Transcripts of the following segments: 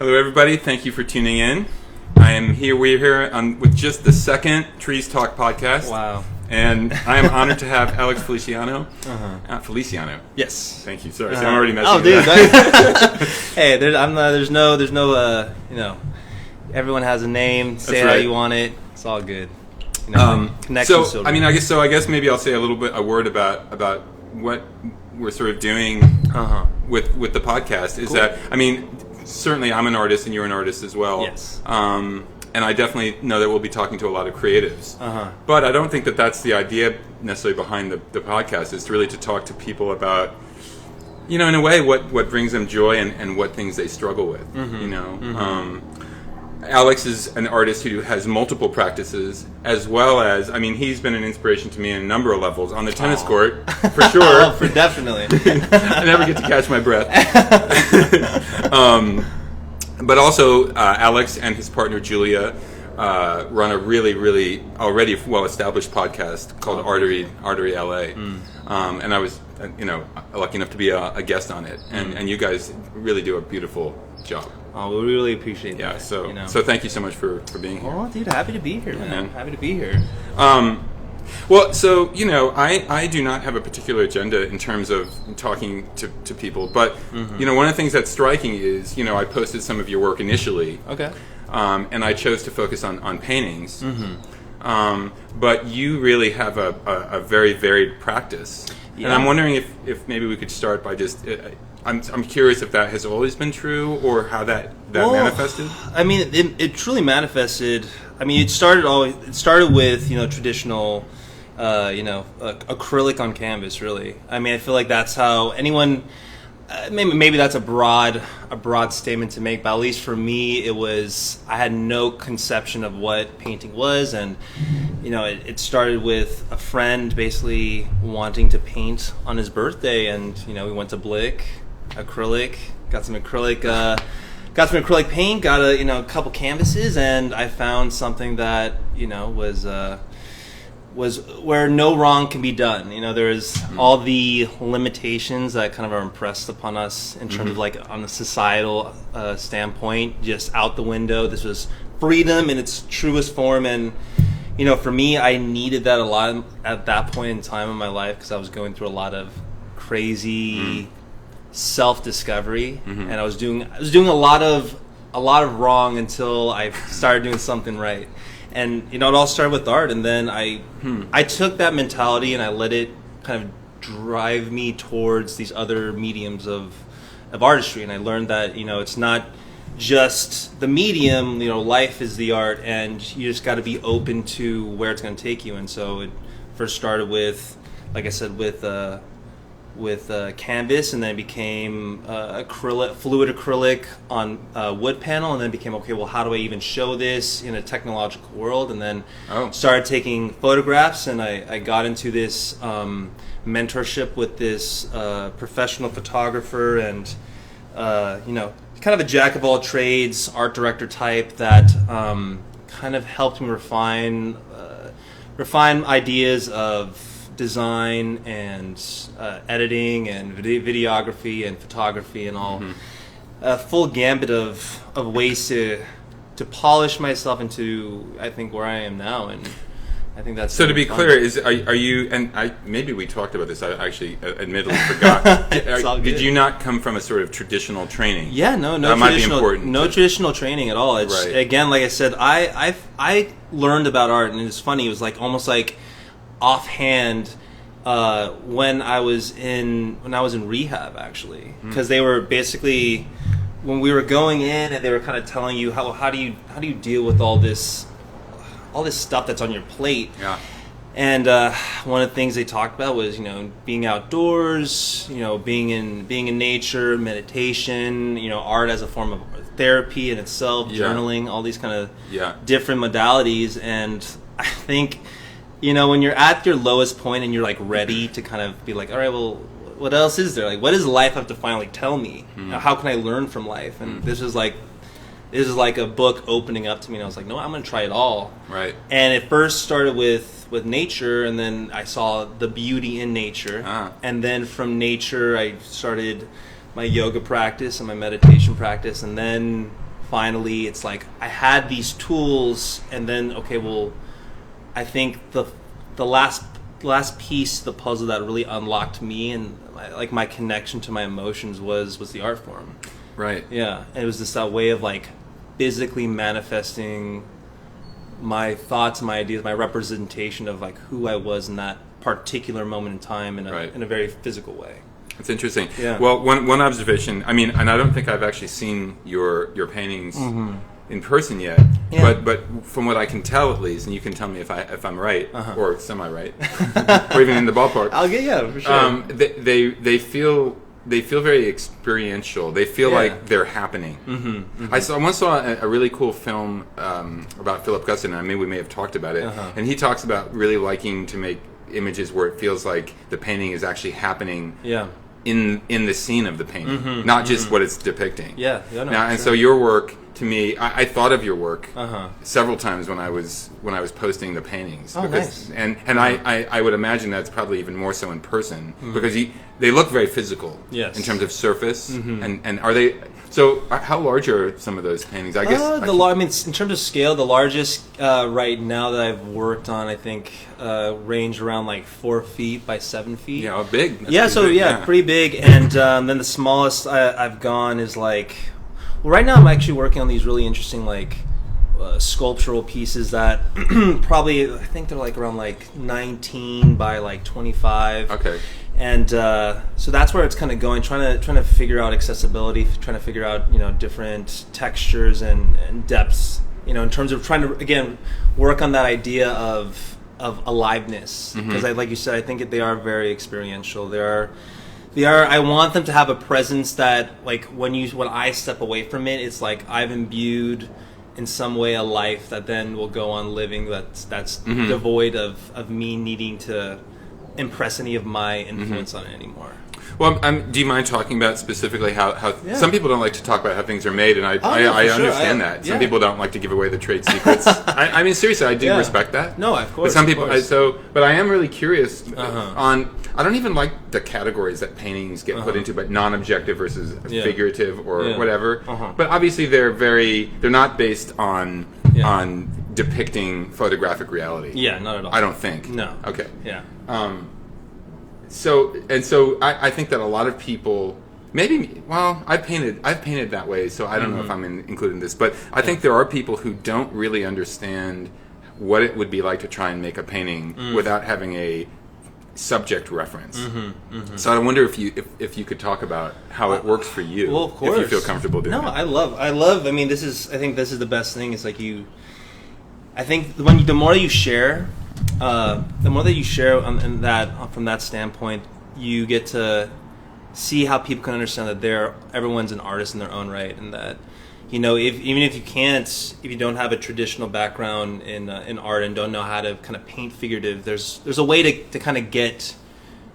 Hello, everybody. Thank you for tuning in. We're here with just the second Trees Talk podcast. Wow. And I am honored to have Alex Feliciano. Feliciano. Yes. Thank you. Sorry, I'm already messing Oh, dude. Hey, everyone has a name. Say how you want it. It's all good. So I guess maybe I'll say a word about what we're sort of doing with the podcast. Is that certainly I'm an artist and you're an artist as well. Yes. And I definitely know that we'll be talking to a lot of creatives. But I don't think that that's the idea necessarily behind the podcast. It's really to talk to people about, in a way, what brings them joy and what things they struggle with. Alex is an artist who has multiple practices, as well as, he's been an inspiration to me on a number of levels. On the tennis court, for sure. Definitely. I never get to catch my breath. But also, Alex and his partner Julia run a really, really already well-established podcast called Artery LA, and I was, lucky enough to be a guest on it, and you guys really do a beautiful job. Oh, we really appreciate that. Yeah, so thank you so much for being here. Oh, dude, happy to be here, man. Happy to be here. Well, so, I do not have a particular agenda in terms of talking to people, but, one of the things that's striking is, I posted some of your work initially. Okay. And I chose to focus on paintings. But you really have a very varied practice. Yeah. And I'm wondering if maybe we could start by just... I'm curious if that has always been true or how that manifested. It truly manifested. It started with traditional, acrylic on canvas. Really, I feel like that's how anyone. Maybe that's a broad statement to make, but at least for me, it was. I had no conception of what painting was, and it started with a friend basically wanting to paint on his birthday, and we went to Blick. Acrylic, got some acrylic paint, got a couple canvases, and I found something that was where no wrong can be done. There's all the limitations that kind of are impressed upon us in terms of like on the societal standpoint, just out the window. This was freedom in its truest form, and for me, I needed that a lot at that point in time in my life because I was going through a lot of crazy self-discovery, and I was doing a lot of wrong until I started doing something right. And it all started with art, and then I took that mentality and I let it kind of drive me towards these other mediums of artistry. And I learned that it's not just the medium, life is the art, and you just got to be open to where it's going to take you. And so it first started with, like I said, with canvas, and then it became fluid acrylic on wood panel, and then became, okay, well, how do I even show this in a technological world? And then started taking photographs, and I got into this mentorship with this professional photographer, and kind of a jack of all trades art director type that kind of helped me refine ideas of design and editing and videography and photography and all, a full gambit of ways to polish myself into, I think, where I am now. And I think that's so. To be clear, are you? And maybe we talked about this. I actually admittedly forgot. Did you not come from a sort of traditional training? Yeah, no that might be important. No traditional training at all. It's again, like I said, I learned about art, and it's funny. It was like almost like offhand when I was in rehab, actually, because they were basically, when we were going in, and they were kind of telling you how do you deal with all this stuff that's on your plate. Yeah. And one of the things they talked about was being outdoors, being in nature, meditation, art as a form of therapy in itself, journaling, all these kind of different modalities. And I think when you're at your lowest point and you're like ready to kind of be like, all right, well, what else is there? Like, what does life have to finally tell me? How can I learn from life? And this is like a book opening up to me, and I was like, no, I'm going to try it all. Right. And it first started with nature, and then I saw the beauty in nature. And then from nature, I started my yoga practice and my meditation practice, and then finally it's like I had these tools, and then I think the last piece of the puzzle that really unlocked me and like my connection to my emotions was the art form. Right. Yeah, and it was just that way of like physically manifesting my thoughts, my ideas, my representation of like who I was in that particular moment in time in a very physical way. It's interesting. Yeah. Well, one observation. I mean, and I don't think I've actually seen your paintings in person yet. Yeah. But from what I can tell, at least, and you can tell me if I'm right or semi-right, or even in the ballpark. I'll get for sure. They feel very experiential. They feel like they're happening. I once saw a really cool film about Philip Guston, and we may have talked about it. And he talks about really liking to make images where it feels like the painting is actually happening. Yeah. In the scene of the painting, not just what it's depicting. Yeah. So your work, to me, I thought of your work several times when I was posting the paintings. Oh, nice. And I would imagine that's probably even more so in person because they look very physical. Yes. In terms of surface, and are they? So how large are some of those paintings? I guess in terms of scale, the largest right now that I've worked on, I think, range around like 4 feet by 7 feet. Yeah, big. That's pretty big. And then the smallest I've gone is like. Well, right now I'm actually working on these really interesting like sculptural pieces that probably I think they're like around like 19 by like 25. Okay. And so that's where it's kind of going, trying to figure out accessibility, trying to figure out different textures and depths, in terms of trying to again work on that idea of aliveness, because like you said, I think they are very experiential. They are. I want them to have a presence that, like, when I step away from it, it's like I've imbued in some way a life that then will go on living that's devoid of me needing to impress any of my influence on it anymore. Well, do you mind talking about specifically how some people don't like to talk about how things are made, and I understand that. Some people don't like to give away the trade secrets. I mean, seriously, I do respect that. No, of course. But some people, but I am really curious on. I don't even like the categories that paintings get put into, but non-objective versus figurative or whatever. But obviously, they're not based on depicting photographic reality. Yeah, not at all. I don't think. No. Okay. Yeah. So I think that a lot of people I've painted that way, so I don't know if I'm including this, but I think there are people who don't really understand what it would be like to try and make a painting without having a subject reference. So I wonder if you could talk about how it works for you. Well, of course. If you feel comfortable doing it. No, I love. I mean, I think this is the best thing. It's like I think the more you share. The more that you share from that standpoint, you get to see how people can understand that everyone's an artist in their own right, and that even if you don't have a traditional background in art and don't know how to kind of paint figurative, there's a way to kind of get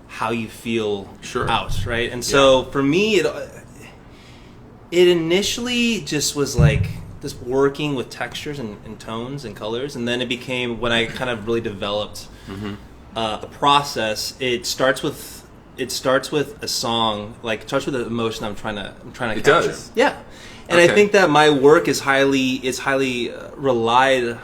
how you feel out, right? And so for me, it initially just was like. Just working with textures and tones and colors, and then it became when I kind of really developed a process. It starts with a song, like it starts with an emotion I'm trying to capture. It does, yeah. And I think that my work is highly relies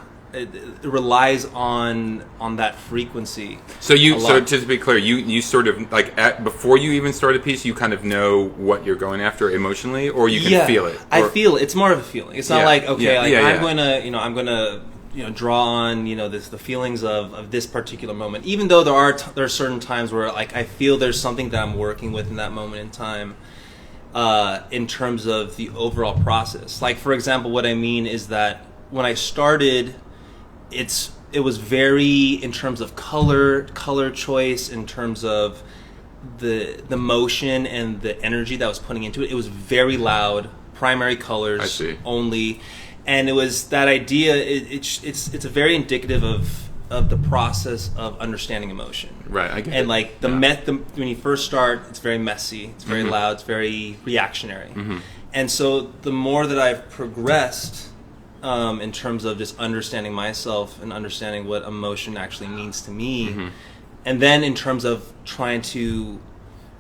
on that frequency. So to be clear, you sort of like before you even start a piece, you kind of know what you're going after emotionally, or you can feel it. I feel it. It's more of a feeling. It's not like I'm gonna draw on the feelings of this particular moment. Even though there are certain times where like I feel there's something that I'm working with in that moment in time. In terms of the overall process, like for example, what I mean is that when I started. It was very in terms of color choice, in terms of the motion and the energy that I was putting into it. It was very loud, primary colors only, and it was that idea. It's a very indicative of the process of understanding emotion. Right, I get and it. Like when you first start, it's very messy, it's very loud, it's very reactionary, and so the more that I've progressed. In terms of just understanding myself and understanding what emotion actually means to me, and then in terms of trying to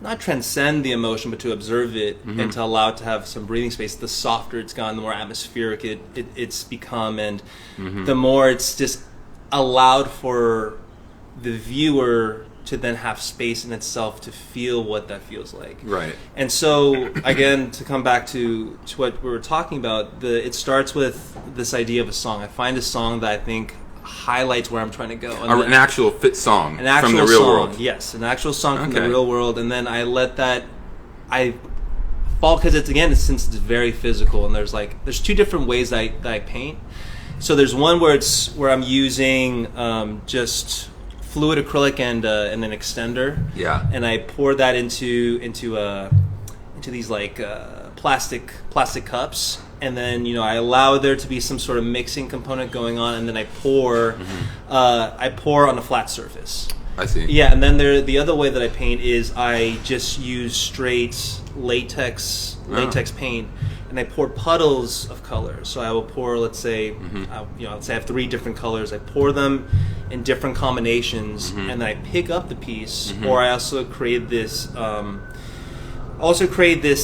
not transcend the emotion, but to observe it and to allow it to have some breathing space. The softer it's gone, the more atmospheric it's become, and the more it's just allowed for the viewer to then have space in itself to feel what that feels like. Right. And so, again, to come back to what we were talking about, it starts with this idea of a song. I find a song that I think highlights where I'm trying to go. And An actual fit song an actual from the real song, world. Yes, an actual song from the real world. And then I let that... I fall, because since it's very physical, and there's two different ways that I paint. So there's one where I'm using just fluid acrylic and an extender. Yeah. And I pour that into these like plastic cups, and then I allow there to be some sort of mixing component going on, and then I pour on a flat surface. I see. Yeah, and then the other way that I paint is I just use straight latex paint, and I pour puddles of color. So I will pour, let's say, let's say I have 3 different colors. I pour them in different combinations, and then I pick up the piece. Or I also create this.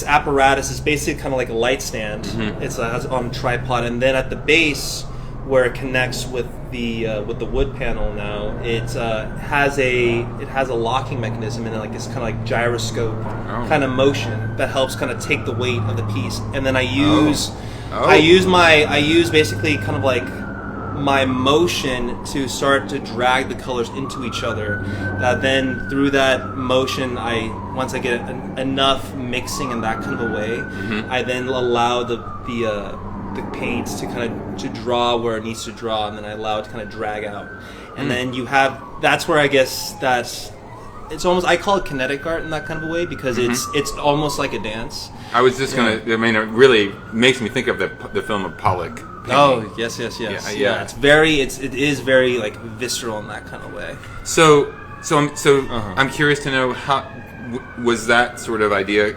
Apparatus. It's basically kind of like a light stand. It's on a tripod, and then at the base, where it connects with the wood panel now, it has a locking mechanism and like this kind of like gyroscope kind of motion that helps kind of take the weight of the piece. And then I use basically kind of like my motion to start to drag the colors into each other. Then through that motion, once I get enough mixing in that kind of a way, I then allow the paints to kind of to draw where it needs to draw, and then I allow it to kind of drag out. And then that's where I guess it's almost, I call it kinetic art in that kind of a way, because it's almost like a dance. I was just gonna. I mean, it really makes me think of the film of Pollock. Oh yes. Yeah. It is very like visceral in that kind of way. So I'm curious to know, how was that sort of idea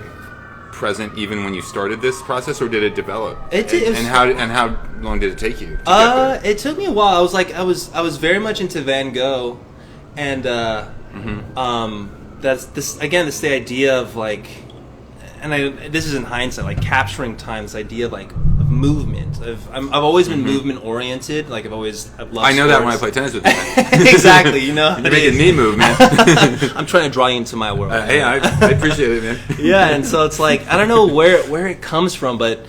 present even when you started this process, or did it develop? It did. And how long did it take you to get there? It took me a while. I was very much into Van Gogh, and that's this the idea of like, and this is in hindsight, like capturing time. This idea of like of movement. I've always been movement oriented. Like I've loved. I know sports. That when I play tennis with you. Exactly. You're making me move, man. I'm trying to draw you into my world. Hey, I appreciate it, man. Yeah, and so it's like I don't know where it comes from, but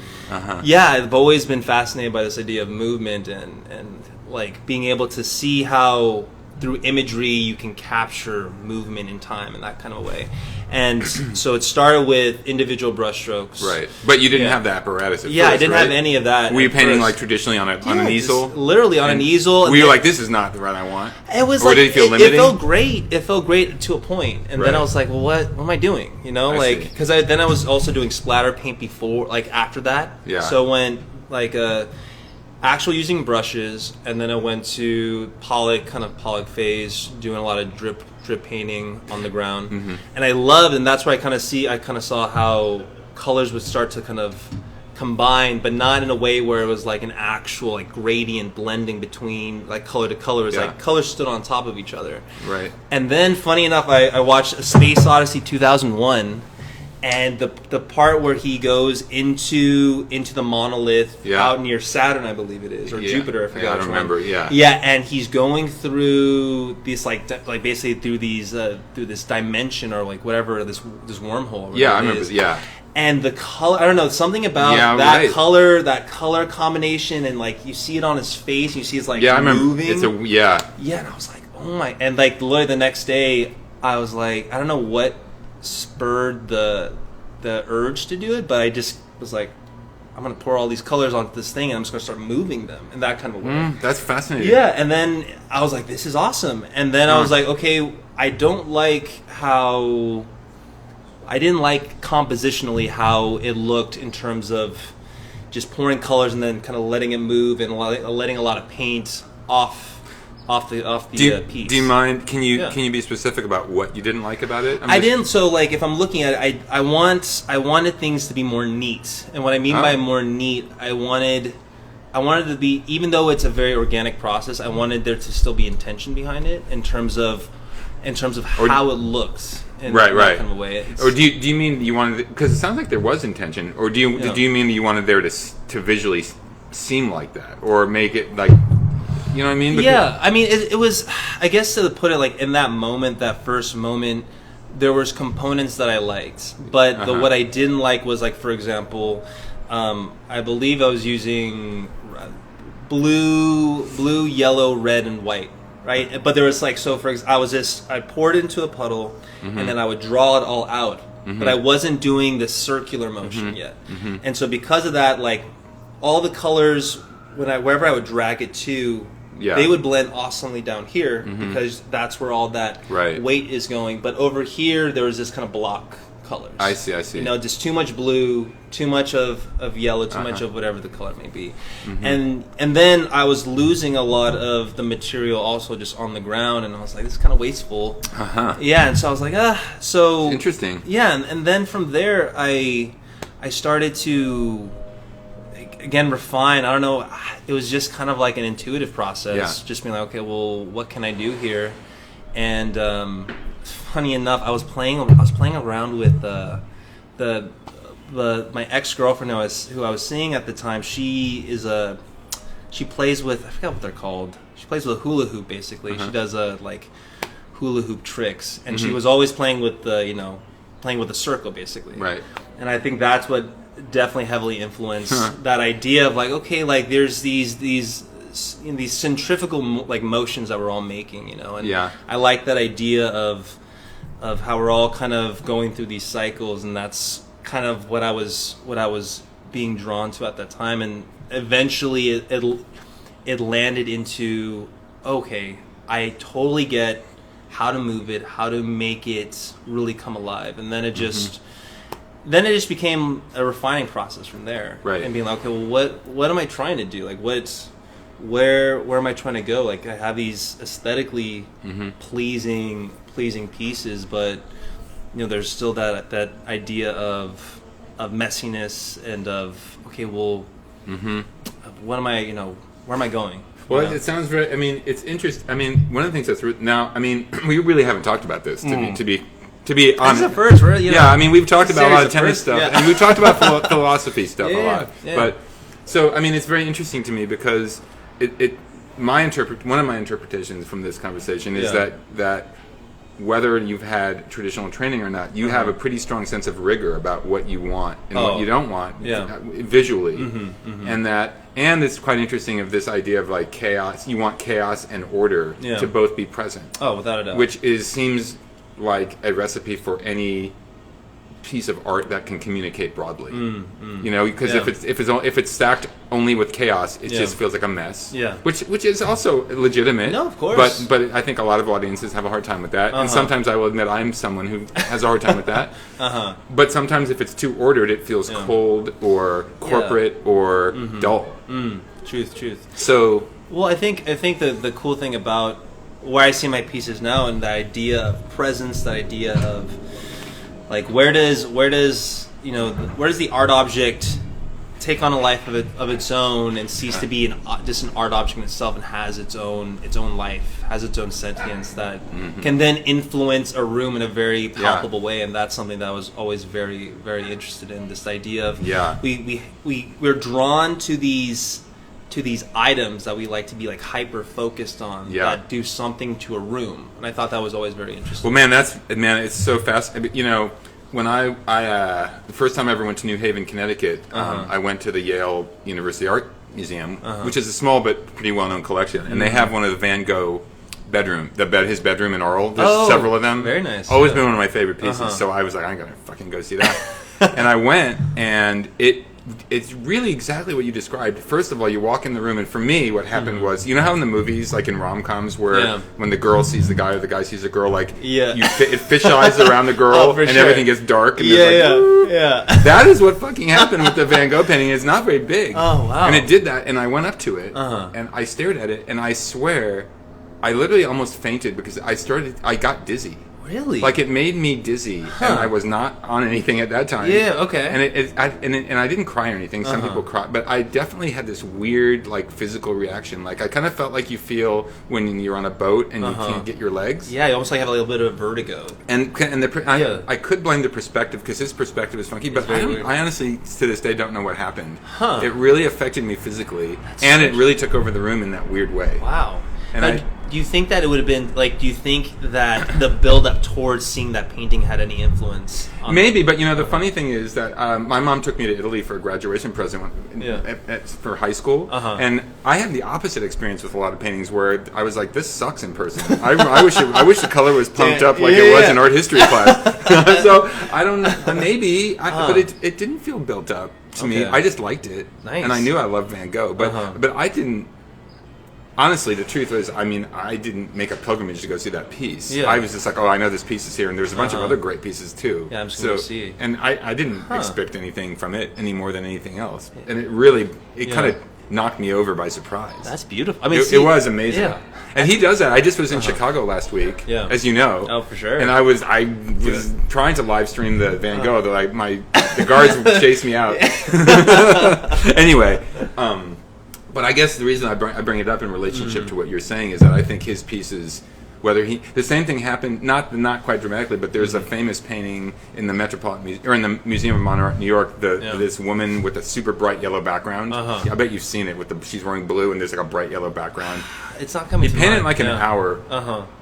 yeah, I've always been fascinated by this idea of movement and like being able to see how through imagery you can capture movement in time in that kind of a way. And so it started with individual brushstrokes. Right. But you didn't have the apparatus at first, I didn't have any of that. Were you painting like traditionally on an easel? Literally on an easel. Were you like, this is not the route I want? It was or did it feel limiting? It felt great. It felt great to a point. And then I was like, well, what am I doing? Because then I was also doing splatter paint after that. Yeah. So I went actual using brushes, and then I went to Pollock phase, doing a lot of drip painting on the ground. And I loved, and that's where I kind of saw how colors would start to kind of combine, but not in a way where it was like an actual like gradient blending between like color to color. It was like colors stood on top of each other. Right. And then funny enough, I watched A Space Odyssey 2001, and the part where he goes into the monolith out near Saturn, I believe it is, or Jupiter, I forgot. I don't remember. Yeah, and he's going through these like basically through this dimension, or like whatever, this wormhole. Yeah, I remember. Yeah. And the color, I don't know, something about that color combination, and like you see it on his face, and you see it's like moving. It's and I was like, oh my, and like literally the next day, I was like, I don't know what spurred the urge to do it, but I just was like, I'm gonna pour all these colors onto this thing, and I'm just gonna start moving them in that kind of a way. That's fascinating. Yeah, and then I was like, this is awesome. And then I was like, okay, I didn't like compositionally how it looked in terms of just pouring colors and then kind of letting it move and letting a lot of paint off the piece. Do you mind? Can you be specific about what you didn't like about it? I didn't. So like, if I'm looking at it, I wanted things to be more neat, and what I mean by more neat, I wanted to be, even though it's a very organic process, I wanted there to still be intention behind it in terms of how it looks. in right, that kind of a way. Or do you mean you wanted, because it sounds like there was intention, or do you mean that you wanted there to visually seem like that, or make it like, you know what I mean? Yeah, I mean it was, I guess to put it like in that moment, that first moment, there was components that I liked, but what I didn't like was, like, for example, I believe I was using blue, yellow, red, and white, right? But there was like, so for example, I poured it into a puddle, and then I would draw it all out, but I wasn't doing the circular motion yet, and so because of that, like, all the colors, wherever I would drag it to, they would blend awesomely down here, because that's where all that weight is going. But over here, there was this kind of block colors. I see. You know, just too much blue, too much of yellow, too much of whatever the color may be. And then I was losing a lot of the material also just on the ground, and I was like, this is kind of wasteful. Yeah, and so I was like, so... Interesting. Yeah, and then from there, I started to... again, refine. I don't know. It was just kind of like an intuitive process. Just being like, okay, well, what can I do here? And funny enough, I was playing around with my ex-girlfriend who I was seeing at the time. She plays with, I forgot what they're called. She plays with a hula hoop, basically. She does like hula hoop tricks, and she was always playing with the circle, basically. Right. And I think that's what definitely heavily influenced that idea of like, okay, like there's these centrifugal like motions that we're all making, you know, and I like that idea of how we're all kind of going through these cycles, and that's kind of what I was being drawn to at that time, and eventually it landed into, okay, I totally get how to move it, how to make it really come alive, and then it just became a refining process from there, right? And being like, okay, well, what am I trying to do? Like, where am I trying to go? Like, I have these aesthetically pleasing pieces, but you know, there's still that idea of messiness and of, okay, well, what am I? You know, where am I going? Well, it sounds very. I mean, it's interesting. I mean, one of the things that's now. I mean, we really haven't talked about this to be honest. That's the first, right? You know, I mean, we've talked about a lot of tennis stuff, and we've talked about philosophy stuff a lot. Yeah. But so, I mean, it's very interesting to me because one of my interpretations from this conversation is that whether you've had traditional training or not, you have a pretty strong sense of rigor about what you want and what you don't want visually, and it's quite interesting of this idea of like chaos. You want chaos and order to both be present. Oh, without a doubt. Which seems like a recipe for any piece of art that can communicate broadly. You know, because if it's stacked only with chaos, it just feels like a mess. Which is also legitimate. No, of course. But I think a lot of audiences have a hard time with that, and sometimes I will admit I'm someone who has a hard time with that. But sometimes if it's too ordered, it feels cold or corporate or dull. Truth. So, well, I think the cool thing about where I see my pieces now, and the idea of presence, the idea of like where does the art object take on a life of its own and cease to be just an art object in itself, and has its own life, has its own sentience that can then influence a room in a very palpable way. And that's something that I was always very, very interested in. This idea of we're drawn to these items that we like to be like hyper focused on that do something to a room, and I thought that was always very interesting. Well, it's so fast. You know, when I the first time I ever went to New Haven, Connecticut, I went to the Yale University Art Museum, which is a small but pretty well known collection, and they have one of the Van Gogh his bedroom in Arles. There's several of them. Very nice. Always been one of my favorite pieces. So I was like, I'm gonna fucking go see that. And I went, and it's really exactly what you described. First of all, you walk in the room, and for me, what happened was, you know how in the movies, like in rom-coms, where when the girl sees the guy or the guy sees the girl, like it fish eyes around the girl, and everything gets dark, and that is what fucking happened with the Van Gogh painting. It's not very big. Oh wow! And it did that, and I went up to it, and I stared at it, and I swear, I literally almost fainted because I got dizzy. Really? Like, it made me dizzy, and I was not on anything at that time. Yeah, okay. And I didn't cry or anything. Some people cry, but I definitely had this weird, like, physical reaction. Like, I kind of felt like you feel when you're on a boat and you can't get your legs. Yeah, you almost like have a little bit of vertigo. I could blame the perspective, because his perspective is funky, but I honestly, to this day, don't know what happened. It really affected me physically, it really took over the room in that weird way. Wow. And do you think that it would have been, like, do you think that the build-up towards seeing that painting had any influence? Maybe, but, the funny thing is that my mom took me to Italy for a graduation present for high school, and I had the opposite experience with a lot of paintings where I was like, this sucks in person. I wish the color was pumped up like it was in art history class. So, I don't know, but it didn't feel built up to me. I just liked it, and I knew I loved Van Gogh, but I didn't. Honestly, the truth was, I didn't make a pilgrimage to go see that piece. Yeah. I was just like, I know this piece is here, and there's a bunch of other great pieces too. Yeah, I'm just going to see. And I didn't expect anything from it any more than anything else. And it kind of knocked me over by surprise. That's beautiful. It was amazing. Yeah. And he does that. I just was in Chicago last week, as you know. Oh, for sure. And I was trying to live stream the Van Gogh, though the guards chased me out. Anyway. But I guess the reason I bring it up in relationship to what you're saying is that I think his pieces, the same thing happened, not quite dramatically, but there's a famous painting in the in the Museum of Modern Art in New York, this woman with a super bright yellow background. I bet you've seen it she's wearing blue and there's like a bright yellow background. It's not coming. He painted it in like an hour.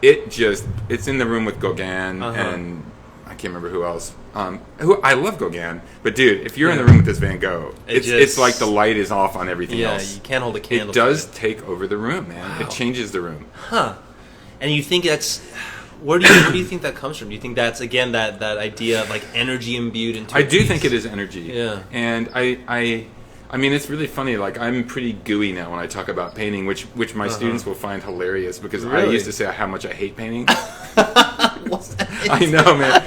It's in the room with Gauguin and I can't remember who else. I love Gauguin, but dude, if you're in the room with this Van Gogh, it's like the light is off on everything else. Yeah, you can't hold a candle. It does take over the room, man. Wow. It changes the room. And you think that's where do you think that comes from? Do you think that's again that idea of like energy imbued into? I do think it is energy. Yeah, and I mean, it's really funny. Like, I'm pretty gooey now when I talk about painting, which my students will find hilarious because I used to say how much I hate painting. I know, man.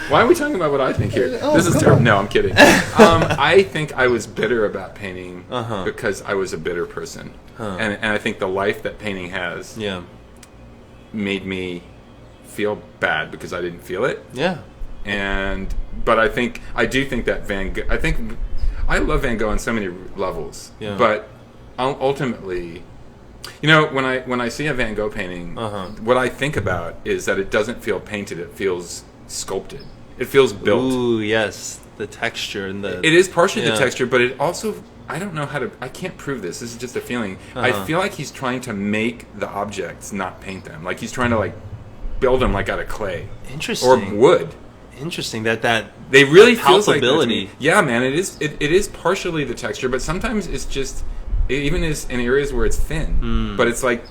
Why are we talking about what I think here? This is terrible. No, I'm kidding. I think I was bitter about painting because I was a bitter person, and I think the life that painting has made me feel bad because I didn't feel it. Yeah. But I do think that Van Gogh. I love Van Gogh on so many levels, but ultimately, when I see a Van Gogh painting, what I think about is that it doesn't feel painted; it feels sculpted. It feels built. Ooh, yes, the texture and the. It is partially the texture, but it also. I don't know how to. I can't prove this. This is just a feeling. I feel like he's trying to make the objects, not paint them. Like he's trying to build them out of clay. Interesting. Or wood. Interesting that they really feels like palpability. Yeah, man, it is partially the texture, but sometimes it's just it even is in areas where it's thin. But it's like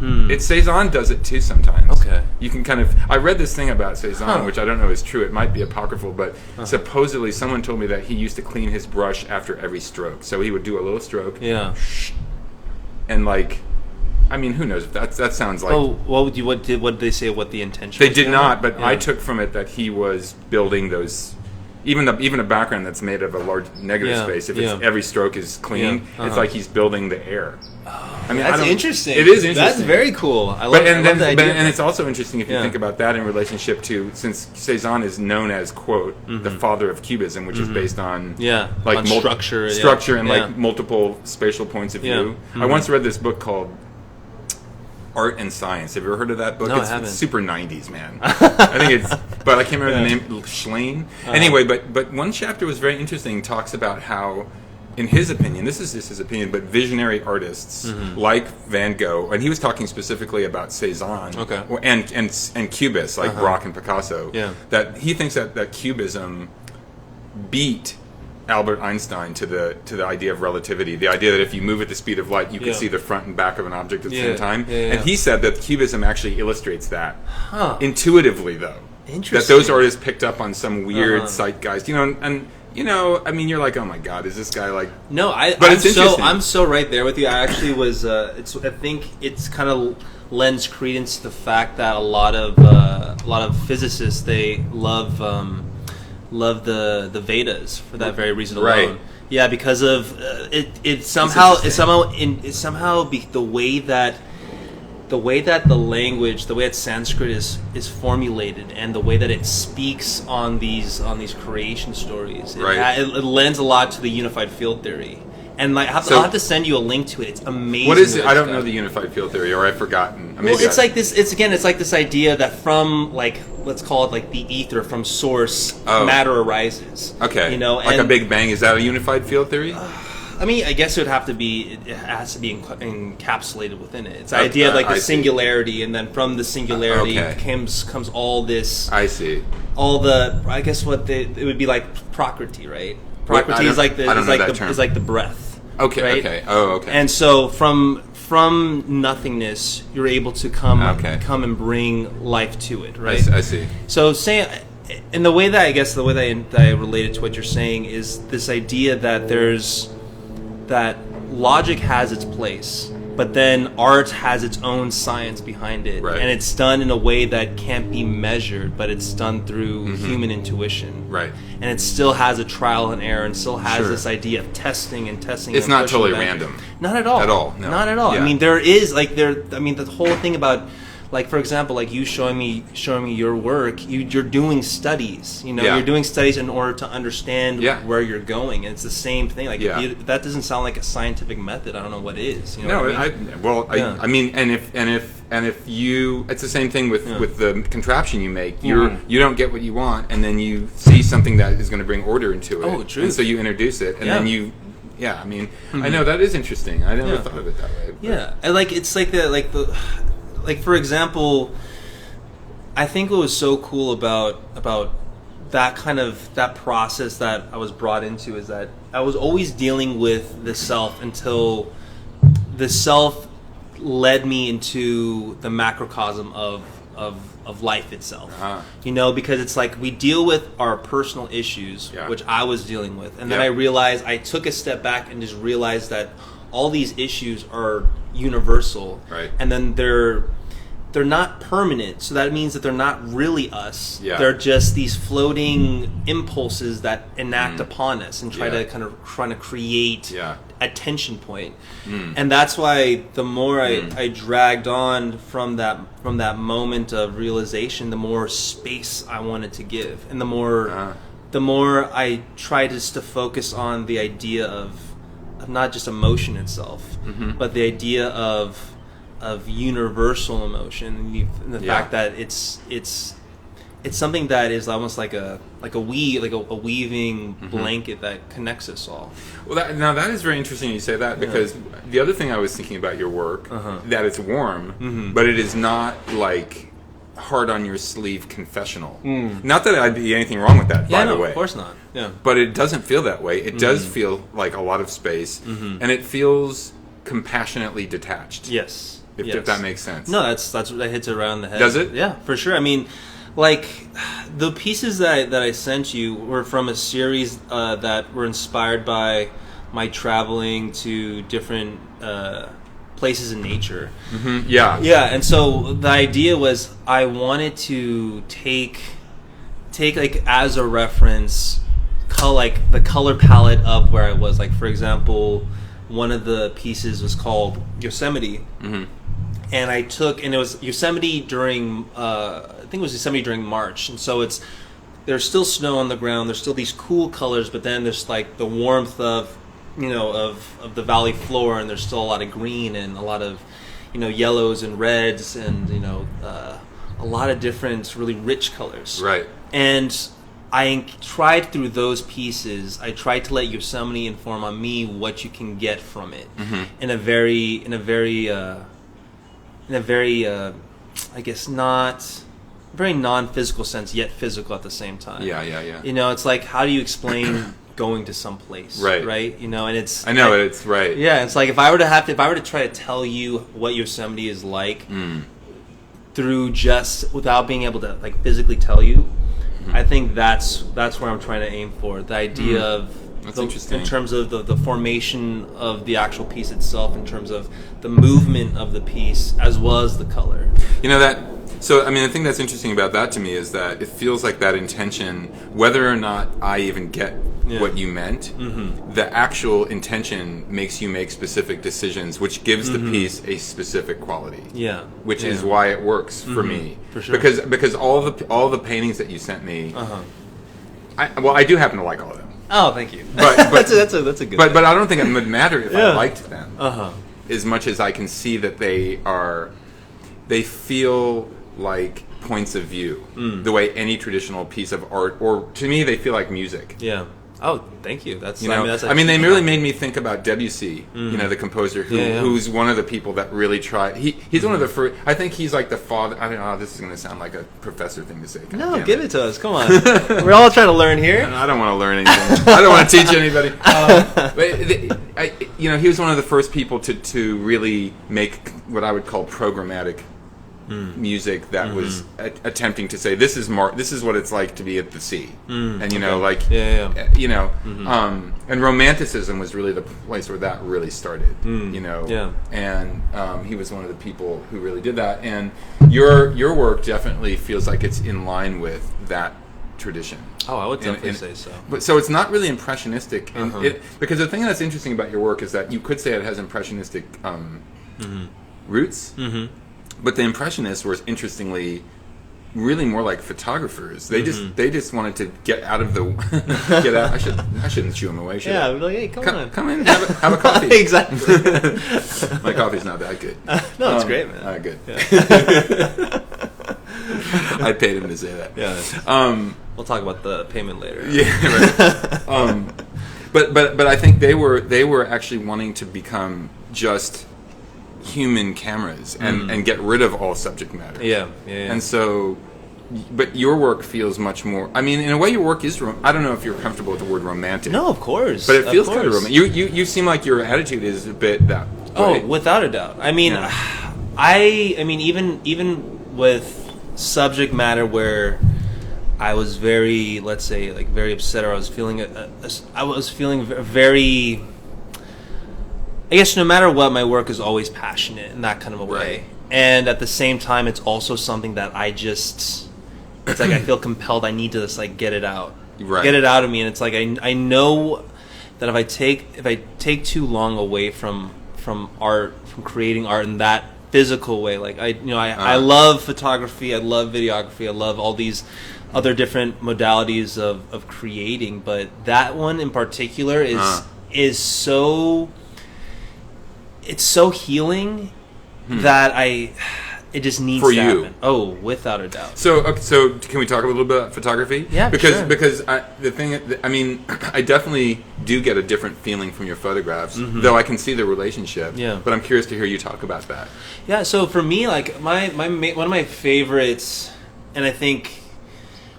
Cezanne does it too sometimes. Okay, you can kind of. I read this thing about Cezanne, which I don't know is true. It might be apocryphal, but supposedly someone told me that he used to clean his brush after every stroke. So he would do a little stroke. Yeah, and I mean, who knows? That sounds like. Oh, what did they say? What the intention? They did not, but I took from it that he was building those. Even a background that's made of a large negative space. If every stroke is clean, it's like he's building the air. Oh, I mean, that's interesting. It is interesting. That's very cool. I love that idea. And it's also interesting if you think about that in relationship to, since Cezanne is known as, quote, the father of Cubism, which is based on on structure and multiple spatial points of view. I once read this book called Art and Science. Have you ever heard of that book? No, I haven't. It's super 90s, man. I think but I can't remember the name. Schlein. Anyway, but one chapter was very interesting. Talks about how, in his opinion, this is just his opinion, but visionary artists like Van Gogh, and he was talking specifically about Cezanne, and Cubists like Braque and Picasso. That he thinks that Cubism beat Albert Einstein to the idea of relativity, the idea that if you move at the speed of light, you can see the front and back of an object at the same time. And he said that Cubism actually illustrates that intuitively, though. Interesting. That those artists picked up on some weird zeitgeist, and I mean, you're like, oh my God, is this guy like? No, I'm so right there with you. I actually was. I think it's kind of lends credence to the fact that a lot of physicists, they love the Vedas for that very reason alone. Yeah, because of the way that the way that the language, the way that Sanskrit is formulated, and the way that it speaks on these creation stories, it lends a lot to the unified field theory. And I'll have to send you a link to it. It's amazing. What is it? I don't know the unified field theory, or I've forgotten. It's like this. It's like this idea that from let's call it like the ether, from source, matter arises. Okay. Like a Big Bang. Is that a unified field theory? I guess it has to be encapsulated within it. It's the idea of the singularity, and then from the singularity comes all this. I see. All the it would be like prakriti, right? Prakriti is like the breath. Okay. Right? Okay. Oh, okay. And so from nothingness, you're able to come and bring life to it, right? I see. So in the way that I relate it to what you're saying is this idea that that logic has its place, but then art has its own science behind it, and it's done in a way that can't be measured, but it's done through human intuition, right? And it still has a trial and error, and still has this idea of testing. It's not totally random, not at all. No. Not at all. Yeah. I mean, the whole thing about. Like, for example, like you showing me your work, you're doing studies. You're doing studies in order to understand where you're going. And it's the same thing. Like, if that doesn't sound like a scientific method, I don't know what is. I mean, and if you, it's the same thing with the contraption you make. You don't get what you want, and then you see something that is going to bring order into it. Oh, true. And so you introduce it, and then you. Yeah, I mean, I know that is interesting. I never thought of it that way. But. Yeah, and Like, for example, I think what was so cool about that process that I was brought into is that I was always dealing with the self until the self led me into the macrocosm of life itself. Because it's like we deal with our personal issues, which I was dealing with, and then I took a step back and just realized that all these issues are universal, right? And then they're not permanent, so that means that they're not really us. They're just these floating impulses that enact upon us and try to create a tension point. And that's why the more I dragged on from that moment of realization, the more space I wanted to give, and the more I tried just to focus on the idea of not just emotion itself, but the idea of universal emotion, and the fact that it's something that is almost like a weaving blanket that connects us all. Well, that is very interesting you say that, because the other thing I was thinking about your work, that it's warm, but it is not like hard on your sleeve confessional. Not that I'd be anything wrong with that, by the way. Of course not. Yeah. But it doesn't feel that way. It does feel like a lot of space, and it feels compassionately detached. Yes. If that makes sense. No, that hits around the head. Does it? Yeah, for sure. I mean, like, the pieces that I sent you were from a series that were inspired by my traveling to different places in nature. Yeah. And so the idea was I wanted to take like as a reference the color palette of where I was. Like, for example, one of the pieces was called Yosemite, and it was Yosemite during March, and so there's still snow on the ground, there's still these cool colors, but then there's like the warmth of the valley floor, and there's still a lot of green and a lot of yellows and reds, and a lot of different really rich colors, right? And I tried through those pieces. I tried to let Yosemite inform on me what you can get from it in a very I guess not very non-physical sense, yet physical at the same time. Yeah. It's like, how do you explain going to some place, right? And it's it's right. Yeah, it's like if I were to try to tell you what Yosemite is like through just without being able to like physically tell you. I think that's where I'm trying to aim for. The idea of interesting. In terms of the formation of the actual piece itself, in terms of the movement of the piece, as well as the color. So, I mean, the thing that's interesting about that to me is that it feels like that intention, whether or not I even get what you meant, the actual intention makes you make specific decisions, which gives the piece a specific quality. Yeah. Which is why it works for me. For sure. Because all the paintings that you sent me, I do happen to like all of them. Oh, thank you. But that's a good thing. But I don't think it would matter if I liked them. Uh-huh. As much as I can see that they feel like points of view, the way any traditional piece of art, or to me, they feel like music. Yeah. Oh, thank you. That's, I mean, they really made me think about Debussy, the composer, who's one of the people that really tried. He's one of the first. I think he's like the father. I don't know. This is going to sound like a professor thing to say. No, give it to us. Come on. We're all trying to learn here. I don't want to learn anything. I don't want to teach anybody. But he was one of the first people to really make what I would call programmatic music that was attempting to say this is what it's like to be at the sea, and and Romanticism was really the place where that really started, and he was one of the people who really did that, and your work definitely feels like it's in line with that tradition. Oh, I would definitely say so. But so it's not really impressionistic, because the thing that's interesting about your work is that you could say it has impressionistic roots. But the Impressionists were, interestingly, really more like photographers. They just wanted to get out of the get out. I shouldn't shoo them away. Should I? I'd be like, hey, come in, have a coffee. Exactly. My coffee's not that good. No, it's great, man. Good. Yeah. I paid him to say that. Yeah. We'll talk about the payment later. Yeah. Right. But I think they were actually wanting to become just human cameras and get rid of all subject matter. Yeah. And so, but your work feels much more. I mean, in a way, your work is. I don't know if you're comfortable with the word romantic. No, of course. But it feels kind of romantic. You seem like your attitude is a bit that. Oh, without a doubt. I mean, I mean, even with subject matter where I was very, let's say, like very upset, or I was feeling very. I guess no matter what, my work is always passionate in that kind of a way. Right. And at the same time, it's also something that it's like I feel compelled, I need to just like get it out. Right. Get it out of me. And it's like I know that if I take too long away from art, from creating art in that physical way, like I love photography, I love videography, I love all these other different modalities of creating, but that one in particular is so. It's so healing that it just needs for to you. happen. Oh, without a doubt. So can we talk a little bit about photography? Yeah, because sure. I definitely do get a different feeling from your photographs, though I can see the relationship. Yeah. But I'm curious to hear you talk about that. Yeah. So for me, like one of my favorites, and I think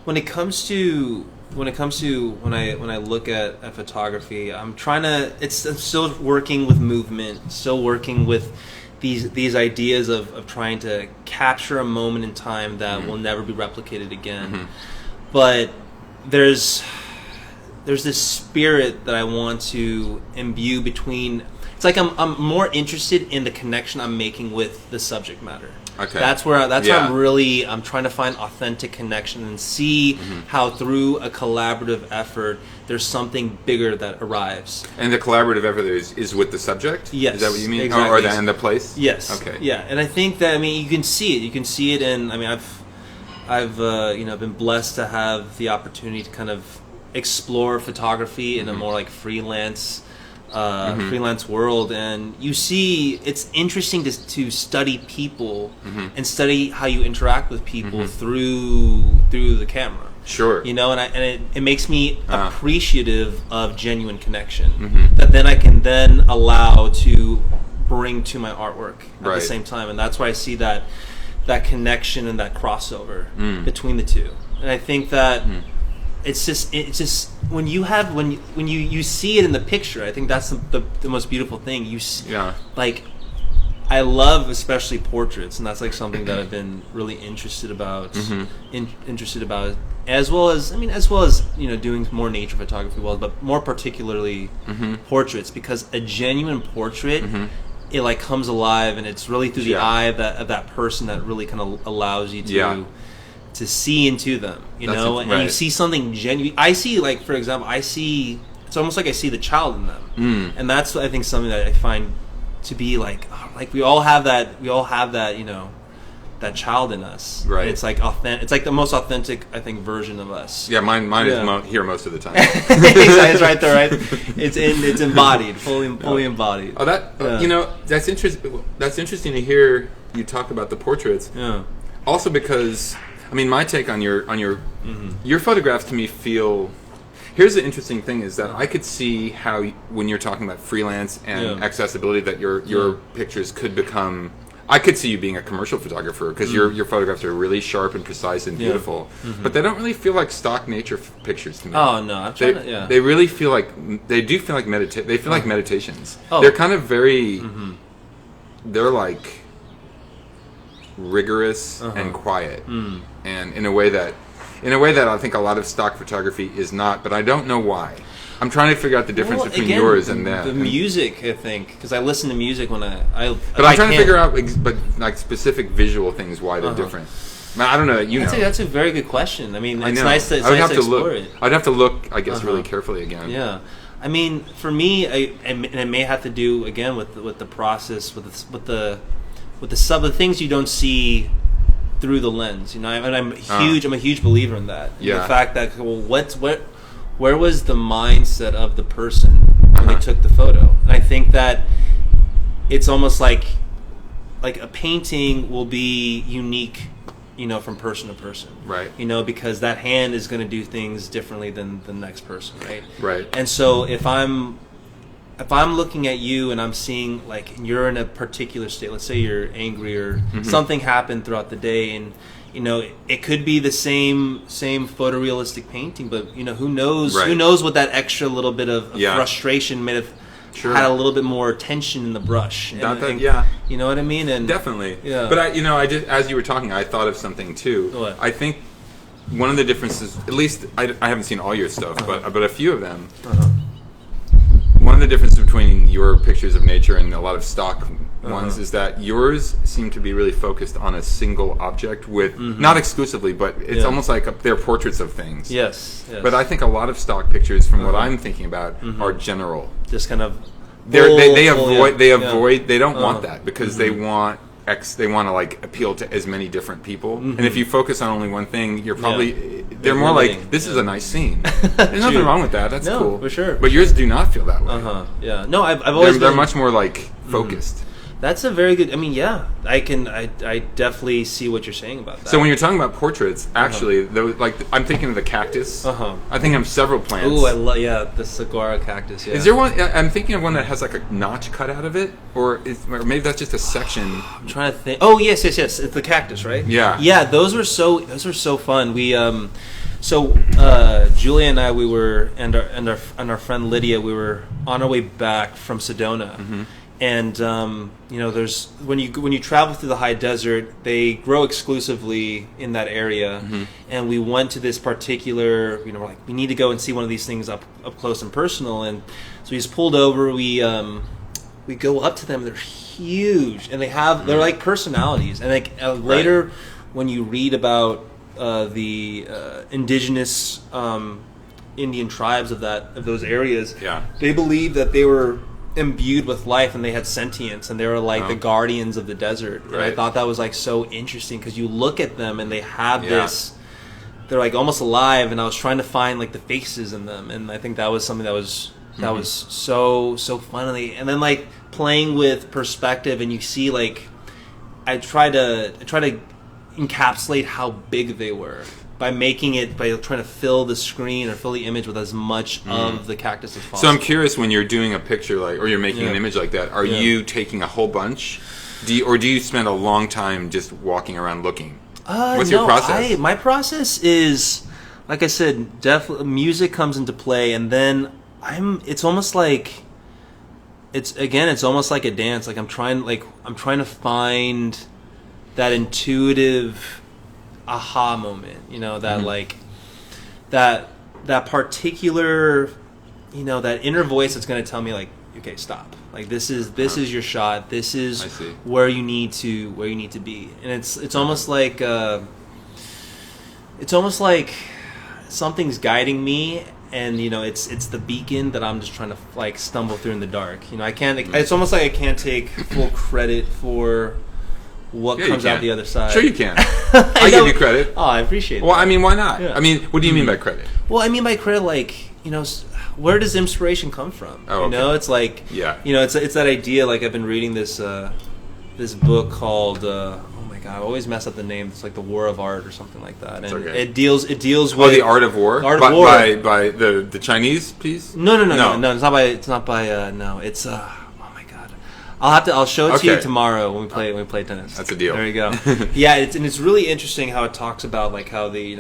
when I look at photography, I'm still working with movement, still working with these ideas of trying to capture a moment in time that will never be replicated again. But there's this spirit that I want to imbue between. It's like I'm more interested in the connection I'm making with the subject matter. Okay. That's where I'm trying to find authentic connection and see how through a collaborative effort there's something bigger that arrives. And the collaborative effort is with the subject? Yes. Is that what you mean? Exactly. And the place? Yes. Okay. Yeah, and I think that you can see it. You can see it in. I've been blessed to have the opportunity to kind of explore photography in a more like freelance world, and you see it's interesting to study people and study how you interact with people through the camera. Sure. And it makes me appreciative of genuine connection that then I can then allow to bring to my artwork at the same time, and that's why I see that connection and that crossover between the two. And I think that it's just when you see it in the picture, I think that's the most beautiful thing. Like I love especially portraits, and that's like something that I've been really interested about. As well as doing more nature photography, but more particularly portraits, because a genuine portrait it like comes alive, and it's really through the Yeah. eye of that person that really kind of allows you to Yeah. to see into them, you That's know, it, and right. you see something genuine. I see, like, for example, it's almost like I see the child in them, and that's, I think, something that I find to be like we all have that, you know, that child in us, right? And it's like authentic. It's like the most authentic, I think, version of us. Yeah, mine is here most of the time. It's right there, right? It's embodied, fully embodied. Oh, that you know, that's interesting. That's interesting to hear you talk about the portraits. Yeah. Also, because I mean, my take on your your photographs to me feel. Here's the interesting thing: is that I could see how when you're talking about freelance and accessibility, that your pictures could become. I could see you being a commercial photographer because your photographs are really sharp and precise and beautiful, but they don't really feel like stock nature pictures to me. Oh no, I'm trying to, they really feel like they do feel like They feel like meditations. Oh. They're kind of very. They're like rigorous and quiet, and in a way that I think a lot of stock photography is not. But I don't know why. I'm trying to figure out the difference between yours and that. The music, I think, because I listen to music when I But I'm trying to figure out, but like specific visual things, why they're different. I don't know. That's a very good question. I mean, it's I know. nice to explore it. I'd have to look, I guess, really carefully again. Yeah, I mean, for me, and it may have to do again with the process, with the things you don't see through the lens. You know, and I'm a huge believer in that. Yeah. The fact that where was the mindset of the person when they took the photo? And I think that it's almost like a painting will be unique, you know, from person to person, right? You know, because that hand is going to do things differently than the next person, right? Right. And so if I'm looking at you and I'm seeing like you're in a particular state, let's say you're angry or something happened throughout the day, and you know it could be the same photorealistic painting, but you know who knows what that extra little bit of frustration may have had a little bit more tension in the brush. You know what I mean? And definitely. Yeah. But I just as you were talking, I thought of something too. What? I think one of the differences, at least I haven't seen all your stuff, but a few of them. One of the differences between your pictures of nature and a lot of stock ones is that yours seem to be really focused on a single object with, not exclusively, but it's almost like they're portraits of things. Yes. But I think a lot of stock pictures, from what I'm thinking about, are general. Just kind of They avoid. They don't want that because they want they want to like appeal to as many different people. And if you focus on only one thing, you're probably they're more like, this is a nice scene. There's nothing wrong with that. That's cool for sure. But yours do not feel that way. Yeah. No, I've always they're much more like focused. That's a very good. I mean, yeah, I definitely see what you're saying about that. So when you're talking about portraits, actually, like I'm thinking of the cactus. I think of several plants. Ooh, I love the saguaro cactus. Yeah. Is there one? I'm thinking of one that has like a notch cut out of it, or maybe that's just a section. I'm trying to think. Oh yes. It's the cactus, right? Yeah. Yeah. Those were so fun. We Julia and I, we were and our friend Lydia, we were on our way back from Sedona. And you know, there's when you travel through the high desert, they grow exclusively in that area. And we went to this particular, you know, we're like, we need to go and see one of these things up close and personal. And so we just pulled over. We go up to them. They're huge, and they're like personalities. And like later, when you read about the indigenous Indian tribes of those areas, they believe that they were imbued with life and they had sentience and they were like the guardians of the desert. And I thought that was like so interesting because you look at them and they have this, they're like almost alive, and I was trying to find like the faces in them, and I think that was something that was so fun. And then like playing with perspective, and you see like I try to encapsulate how big they were by trying to fill the screen or fill the image with as much of the cactus as possible. So I'm curious, when you're doing a picture or you're making an image like that, are you taking a whole bunch? Do you spend a long time just walking around looking? What's your process? My process is, like I said, definitely music comes into play, and then it's almost like it's almost like a dance. Like I'm trying to find that intuitive aha moment, you know, that like that particular, you know, that inner voice that's going to tell me like, okay, stop, Like this is your shot. This is I see. where you need to be. And it's almost like something's guiding me, and it's the beacon that I'm just trying to like stumble through in the dark. I can't. It's almost like I can't take full credit for what comes out the other side. Sure you can. I give you credit. Oh, I appreciate that. Well, I mean, why not? Yeah. I mean, what do you mean by credit? Well, I mean by credit, like, where does inspiration come from? Oh, okay. It's like, it's that idea. Like, I've been reading this book called oh my god, I always mess up the name. It's like The War of Art or something like that, and okay. it deals with The Art of War. Art of War by the Chinese piece. No. It's not by. No, it's oh my god. I'll show it to you tomorrow when we play tennis. That's a deal. There you go. Yeah, it's really interesting how it talks about like how the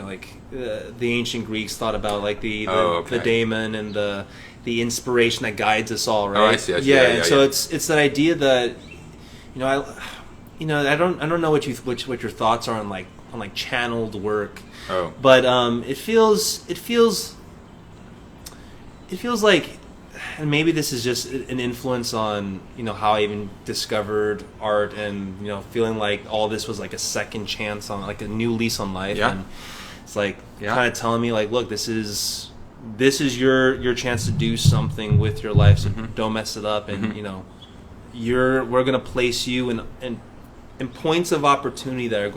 the ancient Greeks thought about like the daemon and the inspiration that guides us all, right? Oh, I see. Yeah, so it's that idea that I don't know what your thoughts are on like channeled work. Oh. But it feels like, and maybe this is just an influence on how I even discovered art, and feeling like all this was like a second chance on like a new lease on life. Yeah. And it's like kind of telling me like, look, this is your chance to do something with your life, so don't mess it up. And we're gonna place you in points of opportunity that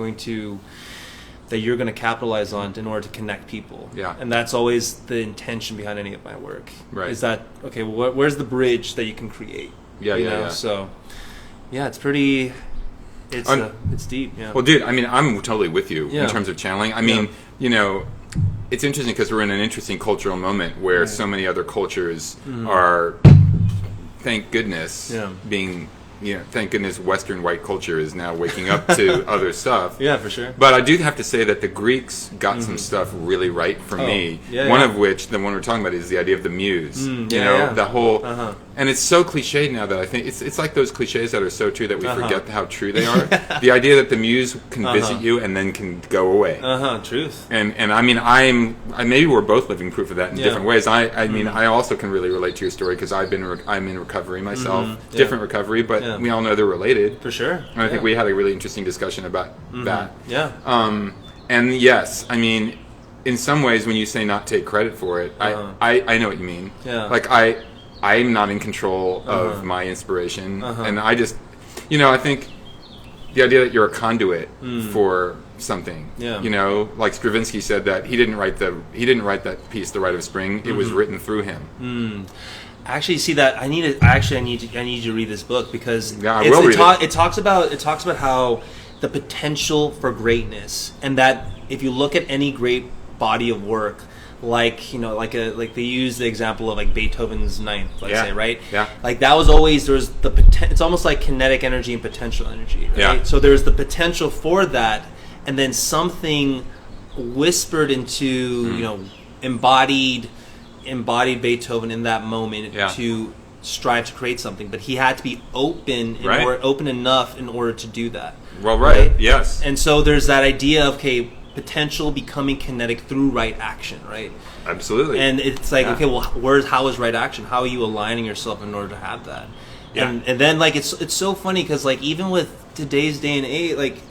you're going to capitalize on in order to connect people. Yeah. And that's always the intention behind any of my work. Right. Is that, okay, where's the bridge that you can create? Yeah. So, yeah, it's pretty, it's deep, yeah. Well, dude, I mean, I'm totally with you in terms of channeling. I mean, it's interesting because we're in an interesting cultural moment where so many other cultures are, thank goodness, being... thank goodness Western white culture is now waking up to other stuff. Yeah, for sure. But I do have to say that the Greeks got some stuff really right for me. One of which, the one we're talking about, is the idea of the muse. The whole... And it's so cliched now that I think it's like those cliches that are so true that we forget how true they are. The idea that the muse can visit you and then can go away. Truth. And I mean, maybe we're both living proof of that in different ways. I mean, I also can really relate to your story because I'm in recovery myself. Different recovery, but we all know they're related. For sure. And I think we had a really interesting discussion about that. Yeah. And yes, I mean, in some ways, when you say not take credit for it, I know what you mean. Yeah. Like, I'm not in control of my inspiration. And I just, I think the idea that you're a conduit for something. Like Stravinsky said that he didn't write that piece, The Rite of Spring. It was written through him. Actually, see that I need you to read this book because it talks about how the potential for greatness, and that if you look at any great body of work, like they use the example of like Beethoven's Ninth, let's say, right? Yeah. Like that was always, there's the it's almost like kinetic energy and potential energy, right? Yeah. So there's the potential for that, and then something whispered into embodied Beethoven in that moment to strive to create something, but he had to be open open enough in order to do that. Well, right. Yes. And so there's that idea of potential becoming kinetic through right action, right? Absolutely. And it's like, okay, well, how is right action? How are you aligning yourself in order to have that? Yeah. And then like it's so funny because like even with today's day and age, like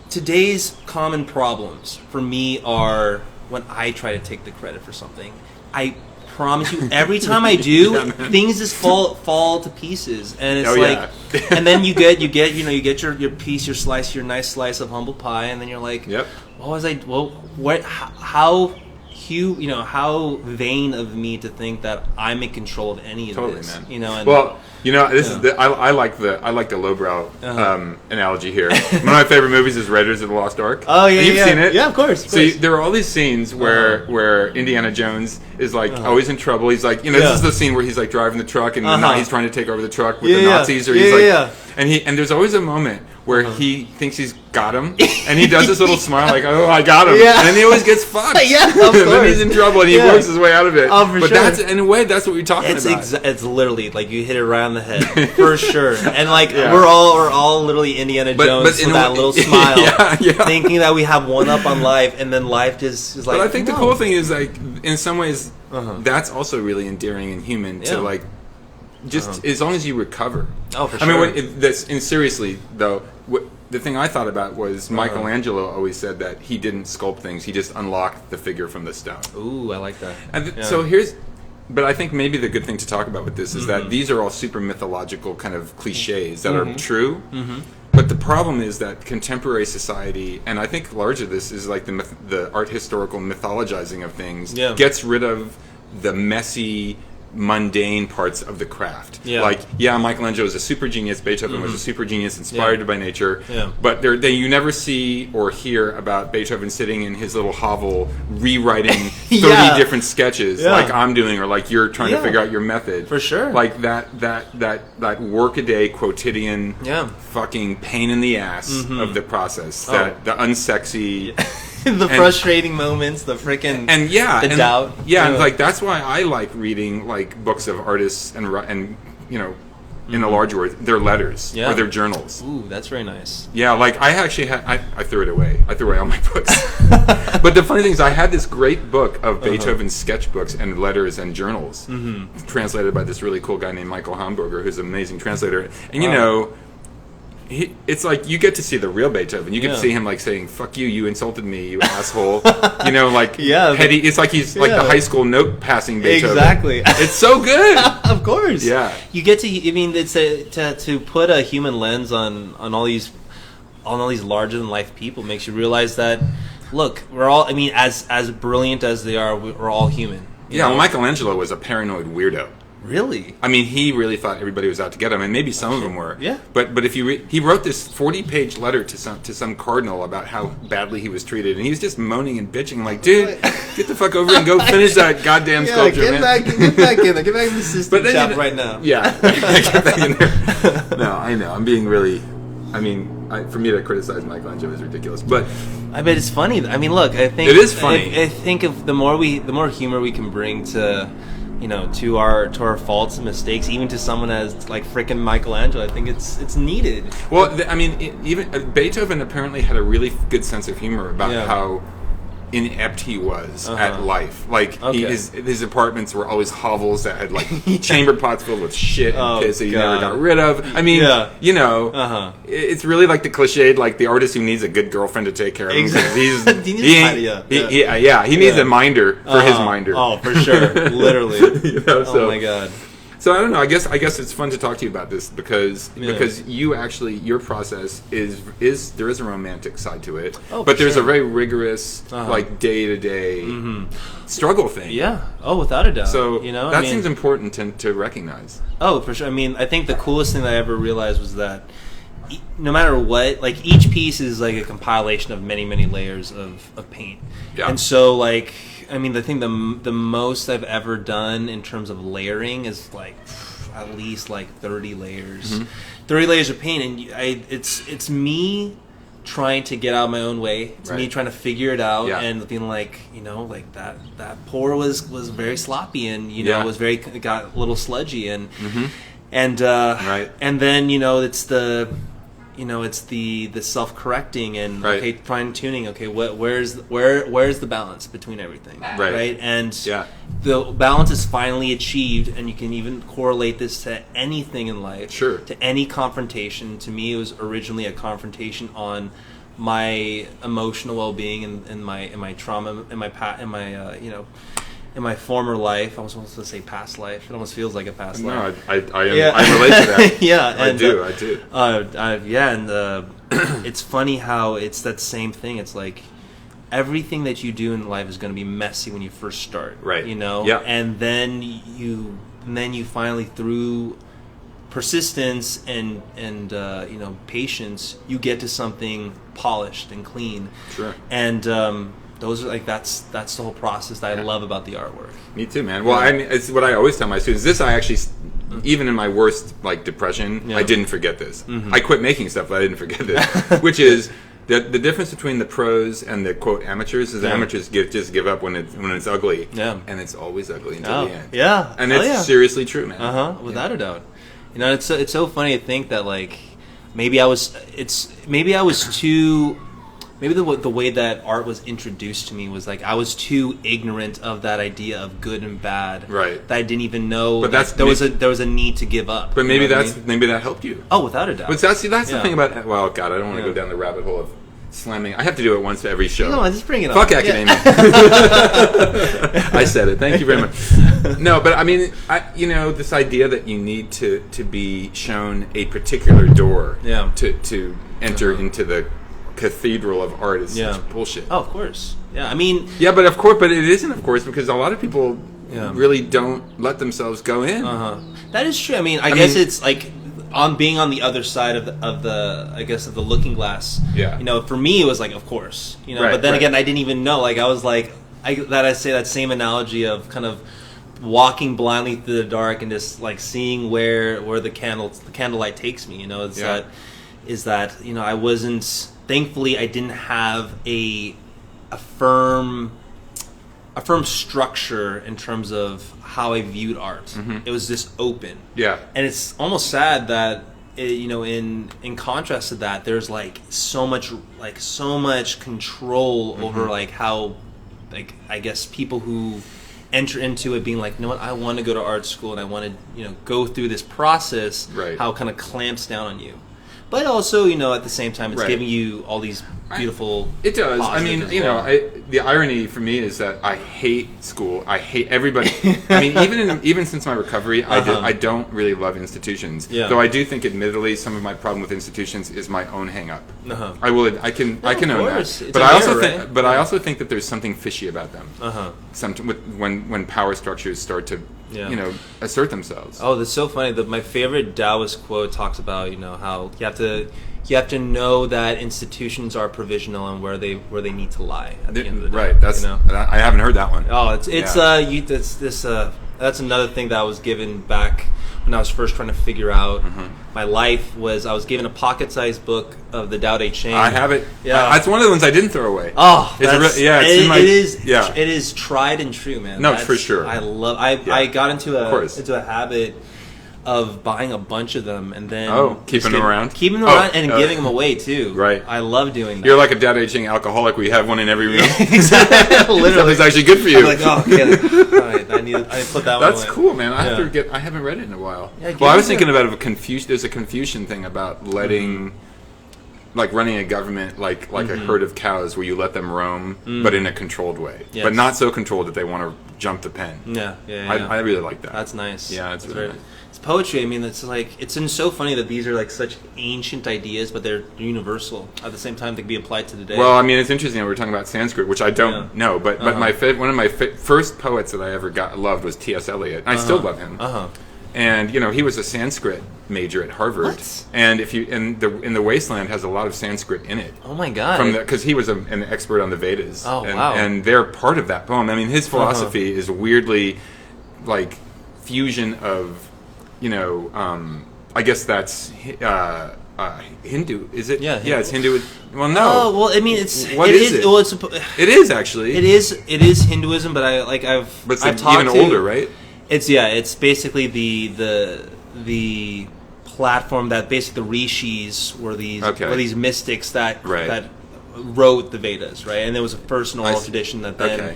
today's common problems for me are when I try to take the credit for something. I promise you, every time I do, things just fall to pieces, and it's and then you get your piece, your slice, your nice slice of humble pie, and then you're like, how vain of me to think that I'm in control of any of this, man. And, this is I like the lowbrow analogy here. One of my favorite movies is Raiders of the Lost Ark. Oh yeah, you've seen it? Yeah, of course. So there are all these scenes where Indiana Jones is like always in trouble. He's like, this is the scene where he's like driving the truck and he's trying to take over the truck with the Nazis, or he's like, and there's always a moment where he thinks he's got him, and he does this little smile like, oh, I got him, and then he always gets fucked. Of course. And then he's in trouble, and he works his way out of it. Oh, for but sure. that's, in a way, that's what we're talking about. It's literally like you hit it right on the head, for sure. And like we're all literally Indiana Jones with that little smile, thinking that we have one up on life, and then life just is like. But I think the cool thing is, like, in some ways, that's also really endearing and human to like just as long as you recover. Oh, for I mean, sure. and seriously though, the thing I thought about was Michelangelo always said that he didn't sculpt things; he just unlocked the figure from the stone. Ooh, I like that. And so but I think maybe the good thing to talk about with this is that these are all super mythological kind of cliches that are true. But the problem is that contemporary society, and I think largely this is like the art historical mythologizing of things, gets rid of the messy, mundane parts of the craft. Like, Michelangelo is a super genius, Beethoven was a super genius, inspired by nature, but you never see or hear about Beethoven sitting in his little hovel rewriting 30 different sketches like I'm doing, or like you're trying to figure out your method. For sure. Like that workaday quotidian fucking pain in the ass of the process, the unsexy the frustrating moments, the freaking the doubt. And like that's why I like reading like books of artists and you know, in a large word, their letters or their journals. Ooh, that's very nice. Yeah, like I actually had I threw it away. I threw away all my books. But the funny thing is, I had this great book of Beethoven's sketchbooks and letters and journals, translated by this really cool guy named Michael Hamburger, who's an amazing translator. And you know, it's like you get to see the real Beethoven. You get to see him like saying "fuck you, you insulted me, you asshole." You know, like petty. It's like he's like the high school note passing Beethoven. Exactly. It's so good. Of course. Yeah. You get to. I mean, it's to put a human lens on all these larger than life people makes you realize that look, we're all. I mean, as brilliant as they are, we're all human. Well, Michelangelo was a paranoid weirdo. Really? I mean, he really thought everybody was out to get him, and maybe some of them were. Yeah. But if you he wrote this 40-page letter to some cardinal about how badly he was treated, and he was just moaning and bitching, like, dude, get the fuck over and go finish that goddamn sculpture, get man. Back in there. Get back in the system shop right now. Yeah. Get back in there. No, I know. I'm being really. I mean, for me to criticize Michelangelo is ridiculous, but I bet it's funny. I mean, look, I think it is funny. I think if the more humor we can bring to, you know, to our faults and mistakes, even to someone as like frickin' Michelangelo, I think it's needed. Well, I mean, even Beethoven apparently had a really good sense of humor about how inept he was at life. Like his apartments were always hovels that had like chamber pots filled with shit and piss that he never got rid of. I mean, you know, it's really like the cliched, like the artist who needs a good girlfriend to take care of him. He needs a minder for his minder. Oh, for sure, literally. You know, oh my god. So I don't know. I guess it's fun to talk to you about this because you actually, your process is there is a romantic side to it, but there's a very rigorous like day to day struggle thing. Yeah. Oh, without a doubt. So you know, that seems important to recognize. Oh, for sure. I mean, I think the coolest thing that I ever realized was that no matter what, like each piece is like a compilation of many layers of paint. Yeah. And so like, I mean, I think the most I've ever done in terms of layering is like at least like 30 layers, 30 layers of paint, and it's me trying to get out of my own way. It's me trying to figure it out and being like, you know, like that pour was very sloppy and you know it got a little sludgy and and then you know it's the self-correcting and fine-tuning. Okay, where's the balance between everything, right? And the balance is finally achieved, and you can even correlate this to anything in life, to any confrontation. To me, it was originally a confrontation on my emotional well-being and my trauma and in my former life. I was supposed to say past life. It almost feels like a past life. I relate to that. I do. It's funny how it's that same thing. It's like everything that you do in life is going to be messy when you first start, right? You know, and then you finally, through persistence and you know, patience, you get to something polished and clean. Sure. And those are like that's the whole process that I love about the artwork. Me too, man. Well, I mean, it's what I always tell my students. This I actually, even in my worst like depression, I didn't forget this. I quit making stuff, but I didn't forget this. Which is the difference between the pros and the quote amateurs is amateurs just give up when it's ugly, and it's always ugly until the end. Yeah, and it's seriously true, man. Without a doubt. You know, it's so funny to think that like maybe I was too maybe the way that art was introduced to me was like I was too ignorant of that idea of good and bad. Right. That I didn't even know But there was a need to give up. But maybe maybe that helped you. Oh, without a doubt. But that's the thing about, well, God, I don't want to go down the rabbit hole of slamming. I have to do it once every show. No, just bring it on. Fuck academia. I said it. Thank you very much. No, but I mean, this idea that you need to be shown a particular door to enter into the cathedral of art is such bullshit. Oh, of course. Yeah, I mean... Yeah, but it isn't, of course, because a lot of people really don't let themselves go in. That is true. I mean, I guess it's like... on being on the other side of the looking glass, for me it was like, of course, but then again, I didn't even know. Like, I was like, I say that same analogy of kind of walking blindly through the dark and just like seeing where the candlelight takes me. I wasn't. Thankfully, I didn't have a firm structure in terms of how I viewed art. Mm-hmm. It was just open. Yeah. And it's almost sad that in contrast to that, there's so much control over how I guess people who enter into it being like, you know what, I want to go to art school and I want to go through this process. Right. How it kind of clamps down on you. But also, at the same time, it's giving you all these beautiful... It does. I mean, the irony for me is that I hate school. I hate everybody. I mean, even since my recovery, I don't really love institutions. Yeah. Though I do think, admittedly, some of my problem with institutions is my own hang-up. I can own that. But I also think that there's something fishy about them. When power structures start to assert themselves. Oh, that's so funny. My favorite Taoist quote talks about how you have to know that institutions are provisional and where they need to lie at the end of the day. Right. That's I haven't heard that one. Oh, that's another thing that I was given back when I was first trying to figure out my life. I was given a pocket-sized book of the Tao Te Ching. I have it. Yeah, that's one of the ones I didn't throw away. Oh, it is tried and true, man. No, for sure. I got into a habit of buying a bunch of them and then keeping them around and giving them away too. Right. I love doing that. You're like a Tao Te Ching alcoholic where you have one in every room. Exactly. Literally, it's actually good for you. I'm like, all right, I put that one away. That's cool, man. I haven't read it in a while. Well, I was thinking about there's a Confucian thing about letting like running a government like a herd of cows where you let them roam but in a controlled way. Yes. But not so controlled that they want to jump the pen. Yeah. I really like that. That's nice. Yeah, it's really nice. It's poetry. I mean, it's so funny that these are like such ancient ideas, but they're universal. At the same time, they can be applied to today. Well, I mean, it's interesting. We're talking about Sanskrit, which I don't know, but one of my first poets that I ever loved was T.S. Eliot. I still love him. And he was a Sanskrit major at Harvard. What? And if you in the Wasteland has a lot of Sanskrit in it. Oh my God! Because he was an expert on the Vedas. Oh wow! And they're part of that poem. I mean, his philosophy is weirdly like fusion of. I guess that's Hindu. Is it? Yeah. Yeah, it's Hindu. Well, no. Oh, well, I mean, it is actually. It is Hinduism, but I've talked even older, right? It's basically the platform that basically the rishis were these mystics that wrote the Vedas, right? And there was a first oral tradition that then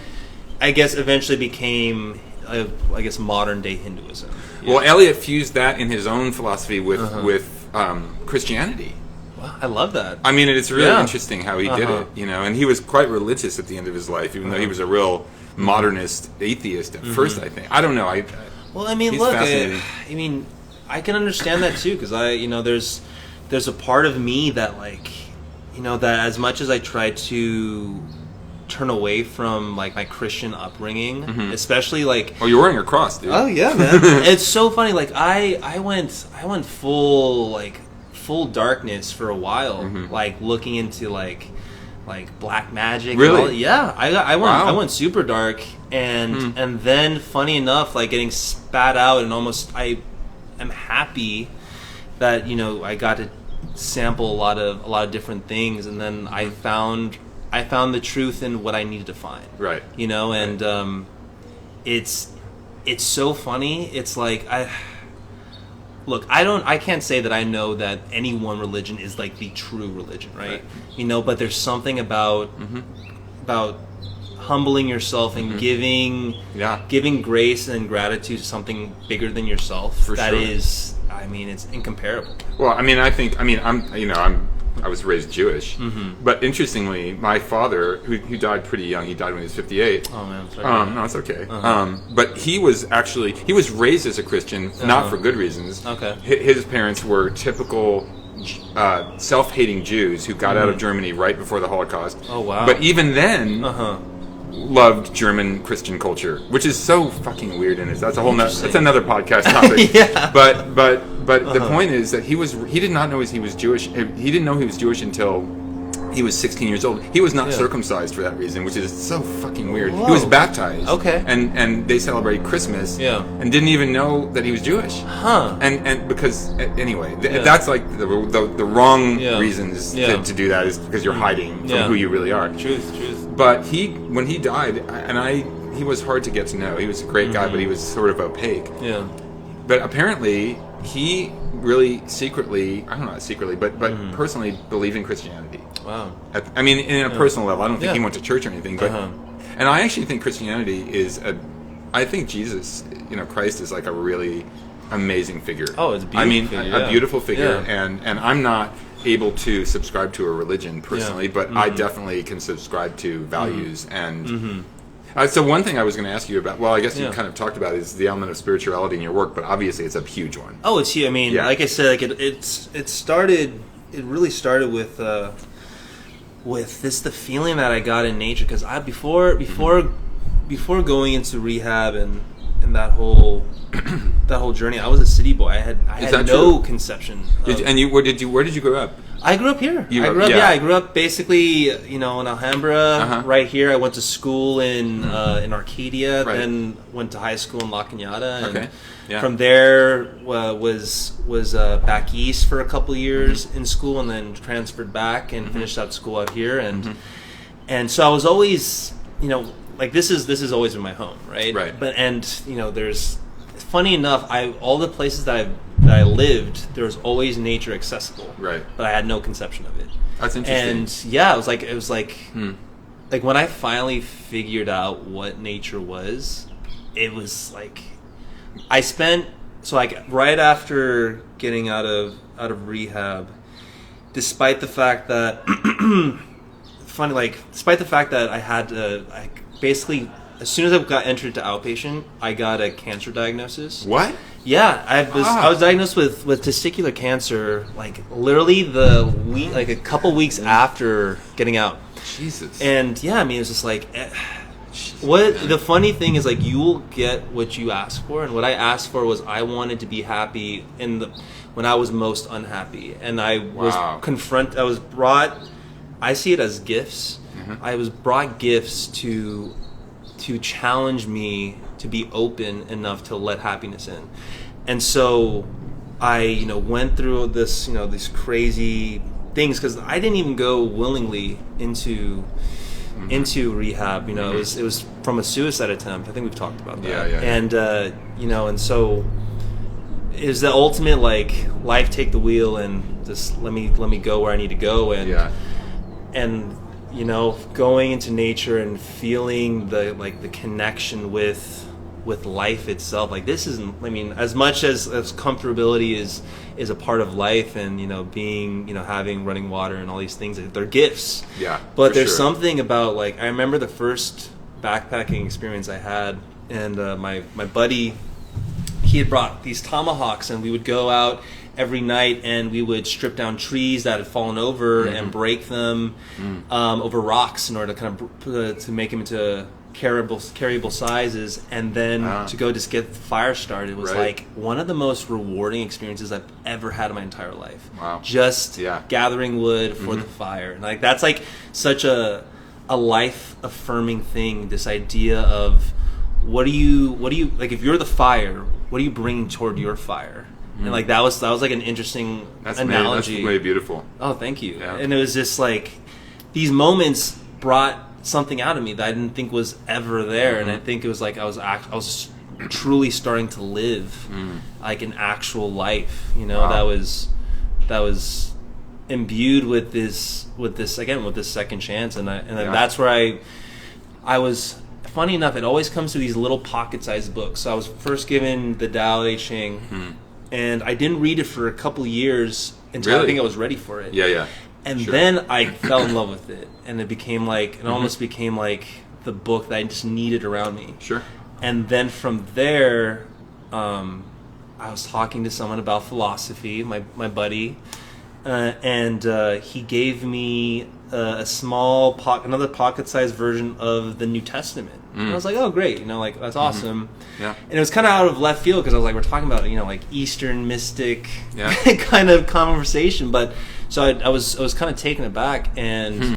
I guess eventually became modern day Hinduism. Yeah. Well, Eliot fused that in his own philosophy with Christianity. Wow, I love that. I mean, it's really interesting how he did it, and he was quite religious at the end of his life, even though he was a real modernist atheist at first, I think. I don't know. I can understand that too, because there's a part of me that that as much as I try to turn away from my Christian upbringing, especially you're wearing a cross, dude. Oh yeah, man. It's so funny. I went full darkness for a while, looking into black magic. Really? I went super dark, and then funny enough, getting spat out, and almost I am happy that I got to sample a lot of different things, and then I found the truth in what I needed to find. Right. And it's so funny. It's look, I can't say that I know that any one religion is like the true religion, right? But there's something about humbling yourself and giving grace and gratitude to something bigger than yourself. For that sure. is, I mean, it's incomparable. Well, I was raised Jewish, but interestingly, my father, who died pretty young, he died when he was 58. Oh man, sorry. No, it's okay. But he was raised as a Christian, not for good reasons. Okay. His parents were typical self-hating Jews who got out of Germany right before the Holocaust. Oh wow. But even then, loved German Christian culture, which is so fucking weird, and that's another podcast topic. Yeah. But the point is that he did not know he was Jewish. He didn't know he was Jewish until he was 16 years old. He was not circumcised for that reason, which is so fucking weird. Whoa. He was baptized. Okay. And they celebrate Christmas. Yeah. And didn't even know that he was Jewish. Huh. And because anyway, that's like the wrong reasons to do that is because you're hiding from who you really are. Truth. But when he died, he was hard to get to know. He was a great guy, but he was sort of opaque. Yeah. But apparently, he really personally believed in Christianity. Wow. In a personal level. I don't think he went to church or anything. But and I actually think Christianity I think Jesus, Christ is like a really amazing figure. Oh, it's a beautiful figure. A beautiful figure. Yeah. And I'm not able to subscribe to a religion personally, but I definitely can subscribe to values and. So one thing I was going to ask you about, well, I guess you kind of talked about is the element of spirituality in your work, but obviously it's a huge one. Oh, it's huge. I mean, like I said, like it really started with the feeling that I got in nature, because before going into rehab and that whole journey, I was a city boy. I had no conception. Where did you grow up? I grew up here. I grew up basically, in Alhambra, right here. I went to school in Arcadia, then went to high school in La Cañada, and from there was back east for a couple of years in school, and then transferred back and finished out school out here, and so I was always, like this has always been my home, right? Right. But there's, funny enough, all the places that I lived, there was always nature accessible. Right. But I had no conception of it. That's interesting. And it was like when I finally figured out what nature was, it was like right after getting out of rehab, despite the fact that I had to, basically, as soon as I got entered to outpatient, I got a cancer diagnosis. What? Yeah, I was diagnosed with testicular cancer, like literally a couple weeks after getting out. Jesus. And it was just like, the funny thing is, like, you will get what you ask for, and what I asked for was I wanted to be happy when I was most unhappy, and I was brought. I see it as gifts. I was brought gifts to challenge me to be open enough to let happiness in. And so I went through this these crazy things, because I didn't even go willingly into rehab. It was from a suicide attempt. I think we've talked about that. Yeah. And and so it was the ultimate, like, life take the wheel and just let me go where I need to go, and going into nature and feeling the connection with life itself. Like, this isn't, as much as comfortability is a part of life, and being having running water and all these things, they're gifts. Yeah. But there's something about, like, I remember the first backpacking experience I had, and my buddy, he had brought these tomahawks, and we would go out every night and we would strip down trees that had fallen over and break them over rocks in order to kind of to make them into carryable sizes, and then to go just get the fire started. It was like one of the most rewarding experiences I've ever had in my entire life. Wow. Just gathering wood for the fire, and like that's like such a life affirming thing, this idea of what do you like, if you're the fire, what are you bringing toward your fire? And like that was like an interesting analogy. That's really beautiful. Oh, thank you. Yeah. And it was just like these moments brought something out of me that I didn't think was ever there, and I think it was like I was truly starting to live like an actual life, Wow. that was imbued with this second chance, and that's where I was. Funny enough, it always comes to these little pocket-sized books. So I was first given the Tao Te Ching, and I didn't read it for a couple years until I think I was ready for it. Yeah. And then I fell in love with it, and it became like almost became like the book that I just needed around me. Sure. And then from there, I was talking to someone about philosophy, my buddy, and he gave me a small another pocket-sized version of the New Testament. And I was like, oh, great, like that's awesome. Yeah. And it was kind of out of left field because I was like, we're talking about like Eastern mystic Yeah. kind of conversation, but so I was kind of taken aback, and